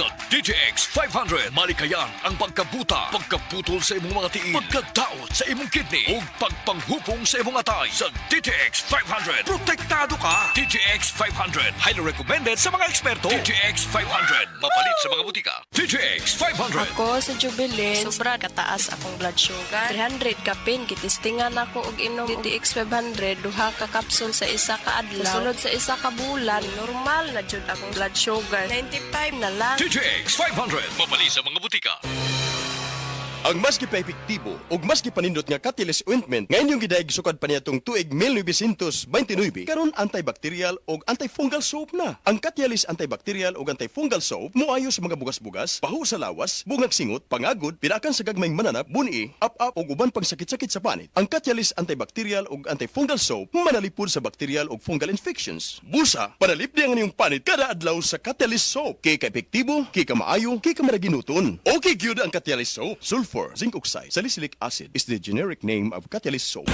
Sa DTX 500, malikayan ang pagkabuta, pagkaputol sa imong mga tiil, pagkadaot sa imong kidney, ug pagpanghupong sa imong atay. Sa DTX 500, protektado ka. DTX 500, highly recommended sa mga eksperto. DTX 500, mapalit sa mga butika. DTX 500. Ako sa Jubilee, sobra kataas akong blood sugar. 300 kapin, kitistingan ako og inom DTX 500, duha ka kapsul sa isa ka adlaw. Sunod sa isa ka bulan, normal na jud akong blood sugar. 95 na lang. DTX 500, mapalit sa mga butika. Ang mas gipaepektibo ug mas gipanindot nga Catalyst ointment ngayon yung gidayeg sukad pa niyatong tuig 1929 karon antibacterial ug antifungal soap na. Ang Catalyst antibacterial ug antifungal soap moayo sa mga bugas-bugas, pahu sa lawas, bungag singot, pangagod, pirakan sa gagmayng mananap, buni, up-up ug uban pang sakit-sakit sa panit. Ang Catalyst antibacterial ug antifungal soap manalipod sa bacterial ug fungal infections. Busa, panalip di ang inyong panit kada adlaw sa Catalyst soap. Kay ka-epektibo, kay ka maayo, kay ka maraginuton. Okay gyud ang Catalyst soap. Sulfur, zinc oxide, salicylic acid is the generic name of Catalyst soap.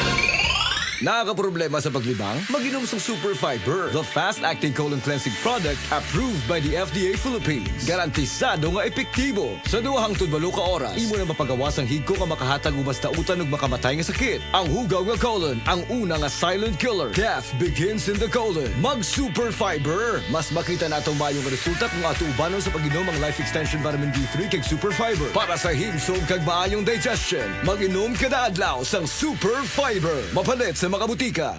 Nakakaproblema sa paglibang? Mag-inom sa Super Fiber, the fast-acting colon cleansing product approved by the FDA Philippines. Garantisado nga epektibo. Sa 2 hangtod 8 ka oras, imo na mapaгаwas ang higko nga makahatag ubas utan ug makamatay nga sakit. Ang hugaw nga colon, ang una nga silent killer. Death begins in the colon. Mag-Super Fiber. Mas makita na itong mayong resulta kung ato ubanon sa pag-inom ang Life Extension Vitamin D3 kag Super Fiber. Para sa himsog kag maayong digestion, mag-inom kada adlaw sang Super Fiber. Mapalit sa mga butika.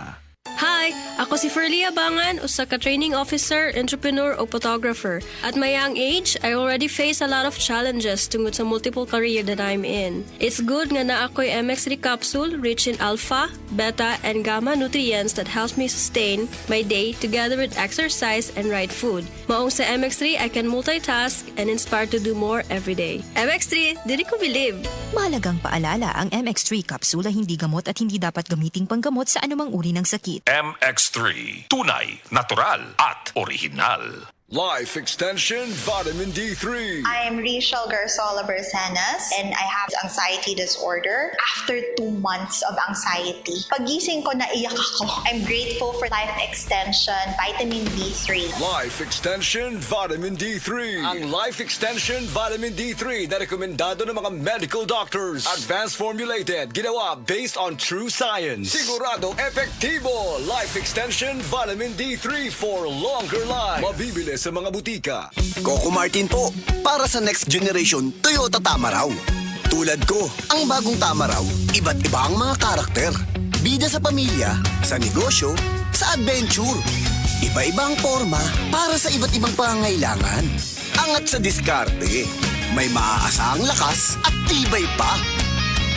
Hi! Ako si Ferlie Abangan, usa ka training officer, entrepreneur o photographer. At my young age, I already face a lot of challenges tungod sa multiple career that I'm in. It's good nga na ako'y MX3 capsule rich in alpha, beta, and gamma nutrients that helps me sustain my day together with exercise and right food. Maong sa MX3, I can multitask and inspire to do more every day. MX3, diri ko believe! Mahalagang paalala, ang MX3 capsule ay hindi gamot at hindi dapat gamiting panggamot sa anumang uri ng sakit. MX3, tunay, natural at original. Life Extension Vitamin D3. I'm Rachel Garzola Bersanas and I have anxiety disorder. After 2 months of anxiety, pagising ko naiyak ako. I'm grateful for Life Extension Vitamin D3. Life Extension Vitamin D3. Ang Life Extension Vitamin D3 na rekomendado ng mga medical doctors. Advanced formulated, ginawa based on true science. Sigurado epektibo. Life Extension Vitamin D3 for longer life. Mabibili sa mga butika. Coco Martin po, para sa next generation Toyota Tamaraw. Tulad ko, ang bagong Tamaraw, iba't iba ang mga karakter. Bida sa pamilya, sa negosyo, sa adventure. Iba-iba ang forma para sa iba't ibang pangangailangan. Angat sa diskarte, may maaasahang lakas at tibay pa.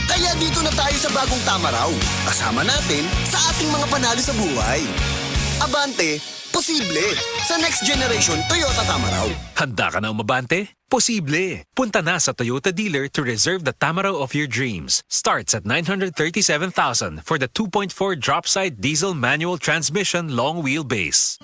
Kaya dito na tayo sa bagong Tamaraw. Kasama natin sa ating mga panalo sa buhay. Abante! Posible sa next generation Toyota Tamaraw. Handa ka na umabante? Posible! Punta na sa Toyota dealer to reserve the Tamaraw of your dreams. Starts at 937,000 for the 2.4 drop-side diesel manual transmission long wheelbase.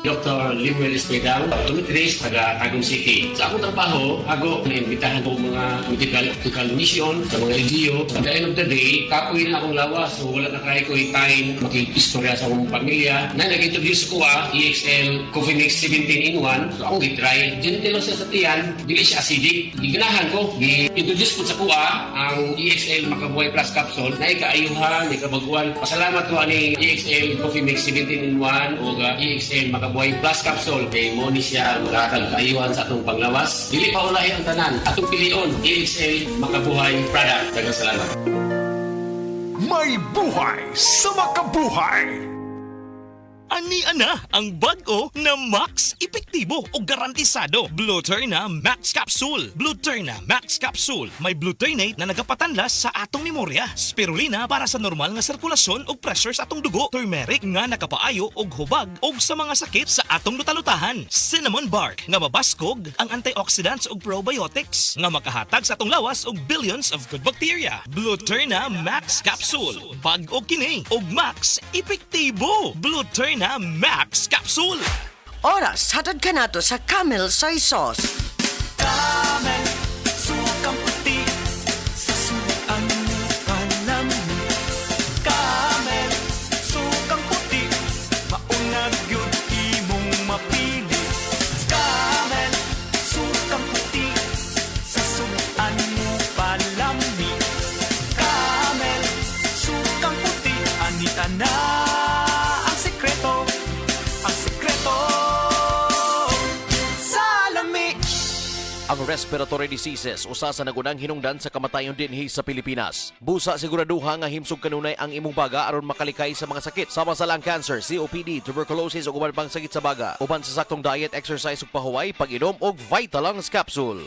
Dr. Limuel Espedal, optometrist, taga Tagum City. Sa akong trabaho, ako naimbitahan ko mga medical mission sa mga LGU. At the end of the day, kapoy na akong lawas. So wala na kaya ko time makikistorya sa akong pamilya. Na nag-introduce ko EXL Coffee Mix 17-in-1. So akong gitry. Gentle siya sa tiyan, dili siya acidic. Giganahan ko, gi-introduce ko sa kuha ang EXL Makabuhay Plus Capsule na ikaayuhan, ikabaguan. Pasalamat ko ani EXL Coffee Mix 17-in-1 o EXL Makabuhay Plus Capsule kay mo ni siya makatag kaayuhan sa atong panglawas. Dili pa ulahi ang tanan. Atong pilion, EXL Makabuhay product. Daghang salamat. May buhay sa makabuhay! Ani-ana ang bag-o na Max Epektibo o garantisado. Blueterna Max Capsule. Blueterna Max Capsule. May blueternate na nagapatanlas sa atong memorya. Spirulina para sa normal nga sirkulasyon o pressure sa atong dugo. Turmeric nga nakapaayo og hubag og sa mga sakit sa atong lutalutahan. Cinnamon bark nga mabaskog ang antioxidants ug probiotics nga makahatag sa atong lawas og billions of good bacteria. Blueterna Max Capsule. Bag-o kini og Max Epektibo. Blueterna Max Capsule. Oras, hatod ka nato sa Camel Soy Sauce. Camel, sukang puti, sa suan alam. Camel, sukang puti, maunag yun imong mapili. Camel, sukang puti. Ang respiratory diseases usa sa nagunang hinungdan sa kamatayon dinhi sa Pilipinas. Busa siguraduha nga himsog kanunay ang imong baga aron makalikay sa mga sakit sama sa lung cancer, COPD, tuberculosis ug uban pang sakit sa baga. Uban sa saktong diet, exercise ug pahuway, pag-inom og Vitalungs capsule.